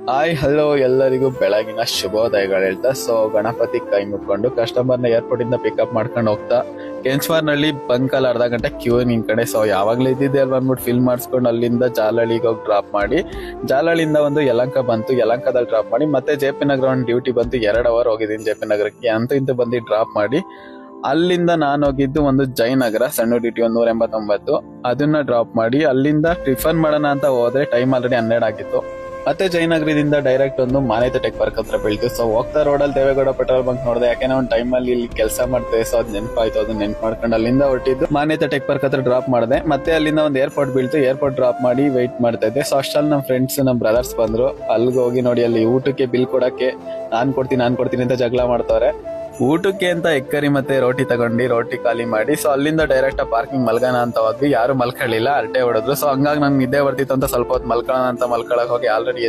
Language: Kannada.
ಹಾಯ್ ಹಲೋ ಎಲ್ಲರಿಗೂ ಬೆಳಗಿನ ಶುಭೋದಯಗಳು ಹೇಳ್ತಾ. ಸೊ ಗಣಪತಿ ಕೈ ಮುಕ್ಕೊಂಡು ಕಸ್ಟಮರ್ನ ಏರ್ಪೋರ್ಟ್ ಇಂದ ಪಿಕಪ್ ಮಾಡ್ಕೊಂಡು ಹೋಗ್ತಾ ಕೆಂಚಮಾರ್ನಳ್ಳಿ ಬಂಕಲ್ಲಿ ಅರ್ಧ ಗಂಟೆ ಕ್ಯೂ ನಿಂತ್ಕಡೆ. ಸೊ ಯಾವಾಗ್ಲೂ ಇದ್ದಿದ್ದೆ ಅಲ್ಲಿ ಬಂದ್ಬಿಟ್ಟು ಫಿಲ್ ಮಾಡಿಸ್ಕೊಂಡು ಅಲ್ಲಿಂದ ಜಾಲಹಳ್ಳಿಗೆ ಹೋಗಿ ಡ್ರಾಪ್ ಮಾಡಿ, ಜಾಲಹಳ್ಳಿಯಿಂದ ಒಂದು ಯಲಂಕ ಬಂತು, ಯಲಂಕದಲ್ಲಿ ಡ್ರಾಪ್ ಮಾಡಿ ಮತ್ತೆ ಜೆ ಪಿ ನಗರ ಒಂದು ಡ್ಯೂಟಿ ಬಂತು. 2 ಅವರ್ ಹೋಗಿದ್ದೀನಿ ಜೆ ಪಿ ನಗರಕ್ಕೆ, ಅಂತೂ ಇಂತೂ ಬಂದು ಡ್ರಾಪ್ ಮಾಡಿ ಅಲ್ಲಿಂದ ನಾನು ಹೋಗಿದ್ದು ಒಂದು ಜಯನಗರ ಸಣ್ಣ ಡ್ಯೂಟಿ 189, ಅದನ್ನ ಡ್ರಾಪ್ ಮಾಡಿ ಅಲ್ಲಿಂದ ಟಿಫನ್ ಮಾಡೋಣ ಅಂತ ಹೋದ್ರೆ ಟೈಮ್ ಆಲ್ರೆಡಿ 12 ಆಗಿತ್ತು. ಮತ್ತೆ ಜಯನಗರದಿಂದ ಡೈರೆಕ್ಟ್ ಒಂದು ಮಾನ್ಯತೆ ಟೆಕ್ ಪಾರ್ಕ್ ಹತ್ರ ಬೀಳ್ತು. ಸೊ ಹೋಗ್ತಾ ರೋಡಲ್ಲಿ ದೇವೇಗೌಡ ಪೆಟ್ರೋಲ್ ಬಂಕ್ ನೋಡಿದೆ, ಯಾಕೆಂದ್ರೆ ಒಂದು ಟೈಮಲ್ಲಿ ಇಲ್ಲಿ ಕೆಲಸ ಮಾಡ್ತೇವೆ. ಸೊ ಅದ್ ನೆನಪಾಯ್ತು, ಅದನ್ನ ನೆನ್ಪು ಮಾಡ್ಕೊಂಡು ಅಲ್ಲಿಂದ ಹೊರಟಿದ್ದು ಮಾನ್ಯತೆ ಟೆಕ್ ಪಾರ್ಕ್ ಹತ್ರ ಡ್ರಾಪ್ ಮಾಡಿದೆ. ಮತ್ತೆ ಅಲ್ಲಿಂದ ಒಂದು ಏರ್ಪೋರ್ಟ್ ಬೀಳ್ತು, ಏರ್ಪೋರ್ಟ್ ಡ್ರಾಪ್ ಮಾಡಿ ವೆಯ್ಟ್ ಮಾಡ್ತಾ ಇದ್ದೆ. ಸೊ ಅಷ್ಟಲ್ಲಿ ನಮ್ಮ ಫ್ರೆಂಡ್ಸ್ ನಮ್ಮ ಬ್ರದರ್ಸ್ ಬಂದ್ರು. ಅಲ್ಲಿಗೆ ಹೋಗಿ ನೋಡಿ ಅಲ್ಲಿ ಊಟಕ್ಕೆ ಬಿಲ್ ಕೊಡಕ್ಕೆ ನಾನ್ ಕೊಡ್ತೀನಿ ಅಂತ ಜಗಳ ಮಾಡ್ತವ್ರೆ. ಊಟಕ್ಕೆ ಅಂತ ಎಕ್ಕರಿ ಮತ್ತೆ ರೋಟಿ ತಗೊಂಡು ರೋಟಿ ಖಾಲಿ ಮಾಡಿ ಸೊ ಅಲ್ಲಿಂದ ಡೈರೆಕ್ಟ್ ಪಾರ್ಕಿಂಗ್ ಮಲ್ಗೋಣ ಅಂತ ಹೋದ್ವಿ. ಯಾರು ಮಲ್ಕೊಳ್ಳಿಲ್ಲ, ಅರಟೆ ಹೊಡೆದ್ರು. ಸೊ ಹಂಗಾಗಿ ನಂಗೆ ನಿದ್ದೆ ಬರ್ತಿತ್ತು ಅಂತ ಸ್ವಲ್ಪ ಹೊತ್ತು ಮಲ್ಕೊಳ್ಳೋಣ ಅಂತ ಮಲ್ಕೊಳಕ್ ಹೋಗಿ ಆಲ್ರೆಡಿ